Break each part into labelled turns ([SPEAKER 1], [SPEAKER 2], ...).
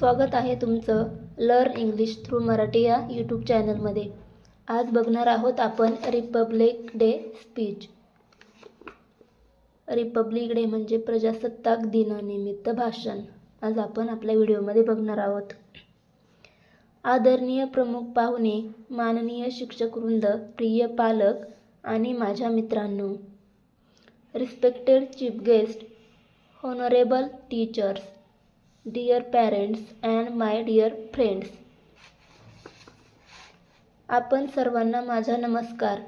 [SPEAKER 1] स्वागत आहे तुमचं लर्न इंग्लिश थ्रू मराठी या यूट्यूब चॅनलमध्ये। आज बघणार आहोत आपण Republic day speech. Republic day म्हणजे प्रजासत्ताक दिनानिमित्त भाषण। आज आपण आपल्या व्हिडिओमध्ये बघणार आहोत। आदरणीय प्रमुख पाहुणे, माननीय शिक्षकवृंद, प्रिय पालक आणि माझ्या मित्रांनो, respected chief guest, honourable teachers, dear parents and my dear friends, आपण सर्वांना माझा नमस्कार।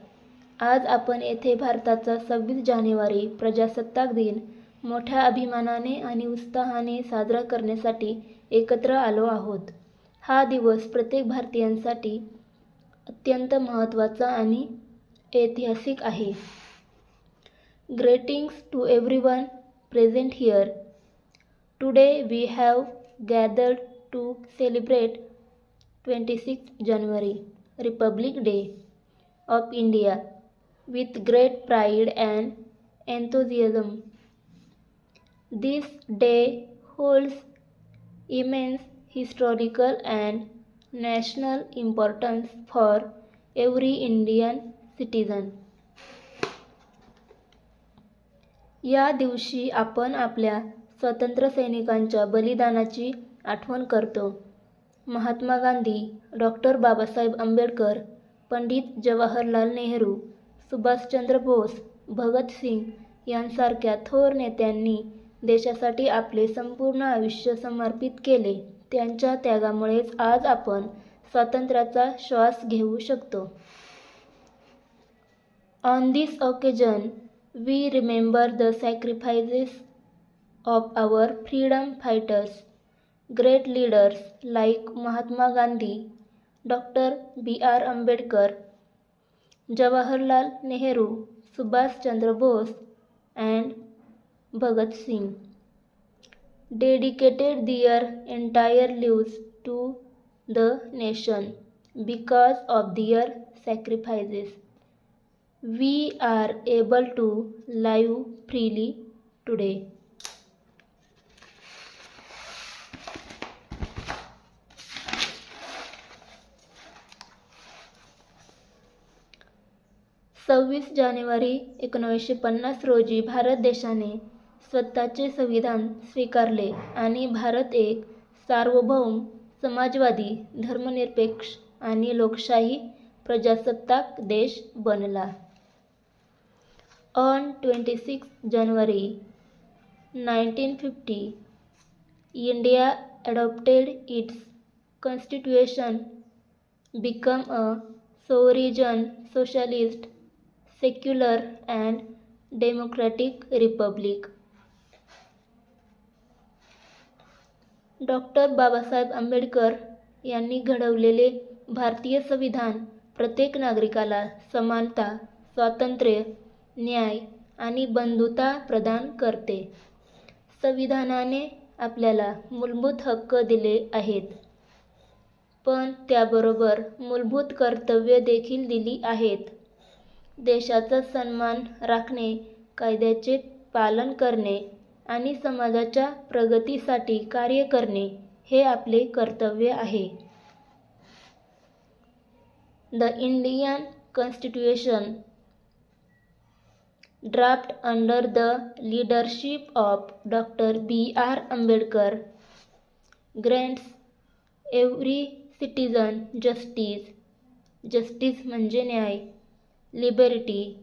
[SPEAKER 1] आज आपण येथे भारताचा 26 जानेवारी प्रजासत्ताक दिन मोठ्या अभिमानाने आणि उत्साहाने साजरा करण्यासाठी एकत्र आलो आहोत। हा दिवस प्रत्येक भारतीयांसाठी अत्यंत महत्त्वाचा आणि ऐतिहासिक आहे। Greetings to everyone present here. Today we have gathered to celebrate 26th January, Republic Day of India, with great pride and enthusiasm. This day holds immense historical and national importance for every Indian citizen. या दिवशी आपण आपल्या स्वातंत्र्य सैनिकांच्या बलिदानाची आठवण करतो। Mahatma Gandhi, doctor Babasaheb Ambedkar, Pandit Jawaharlal Nehru, Subhashchandra Bose, Bhagat Singh यांसारख्या थोर नेत्यांनी देशासाठी आपले संपूर्ण आयुष्य समर्पित केले। त्यांच्या त्यागामुळेच आज आपण स्वातंत्र्याचा श्वास घेऊ शकतो। On this occasion, we remember the sacrifices of our freedom fighters, great leaders like Mahatma Gandhi, Dr. B.R. Ambedkar, Jawaharlal Nehru, Subhash Chandra Bose, and Bhagat Singh, dedicated their entire lives to the nation. Because of their sacrifices, we are able to live freely today. सव्वीस जानेवारी 1950 रोजी भारत देशाने स्वतःचे संविधान स्वीकारले आणि भारत एक सार्वभौम, समाजवादी, धर्मनिरपेक्ष आणि लोकशाही प्रजासत्ताक देश बनला। On 26 January 1950, India adopted its constitution, became a sovereign, socialist, secular and democratic republic. Doctor Babasaheb Ambedkar यांनी घडवलेले भारतीय संविधान प्रत्येक नागरिकाला समानता, स्वातंत्र्य, न्याय आणि बंधुता प्रदान करते। संविधानाने आपल्याला मूलभूत हक्क दिले आहेत, पण त्याबरोबर मूलभूत कर्तव्ये देखील दिली आहेत। देशाचा सन्मान राखणे, कायद्याचे पालन करणे आणि समाजाच्या प्रगतीसाठी कार्य करणे हे आपले कर्तव्य आहे। The Indian Constitution, draft under the leadership of Dr. B.R. Ambedkar, grants every citizen justice. Justice म्हणजे न्याय, liberty,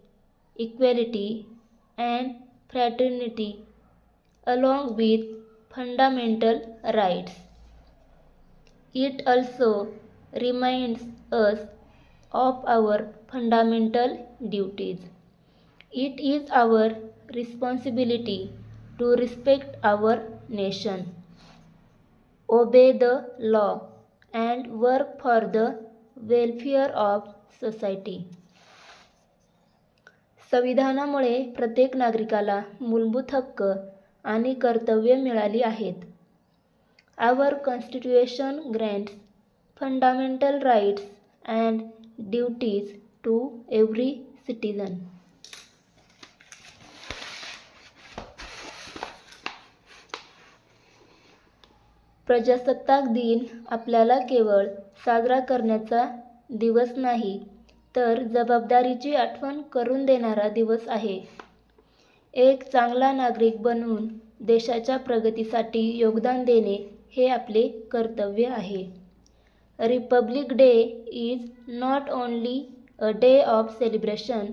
[SPEAKER 1] equality and fraternity, along with fundamental rights. It also reminds us of our fundamental duties. It is our responsibility to respect our nation, obey the law, and work for the welfare of society. संविधानामुळे प्रत्येक नागरिकाला मूलभूत हक्क आणि कर्तव्ये मिळाली आहेत। Our Constitution grants fundamental rights and duties to every citizen. प्रजासत्ताक दिन आपल्याला केवळ साजरा करण्याचा दिवस नाही, तर जबाबदारीची आठवण करून देणारा दिवस आहे. एक चांगला नागरिक बनून देशाच्या प्रगतीसाठी योगदान देणे हे आपले कर्तव्य आहे. Republic day is not only a day of celebration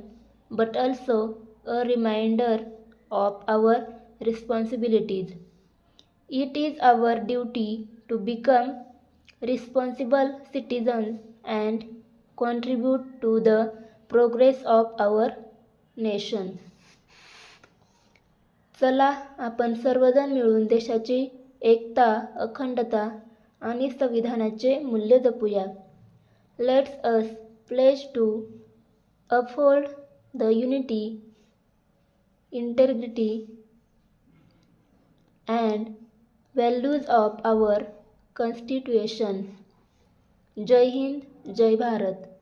[SPEAKER 1] but also a reminder of our responsibilities. It is our duty to become responsible citizens and contribute to the progress of our nation. चला आपण सर्वजण मिळून देशाची एकता, अखंडता आणि संविधानाचे मूल्य जपूया. Let's us pledge to uphold the unity, integrity and values of our Constitution. Jai Hind, Jai Bharat.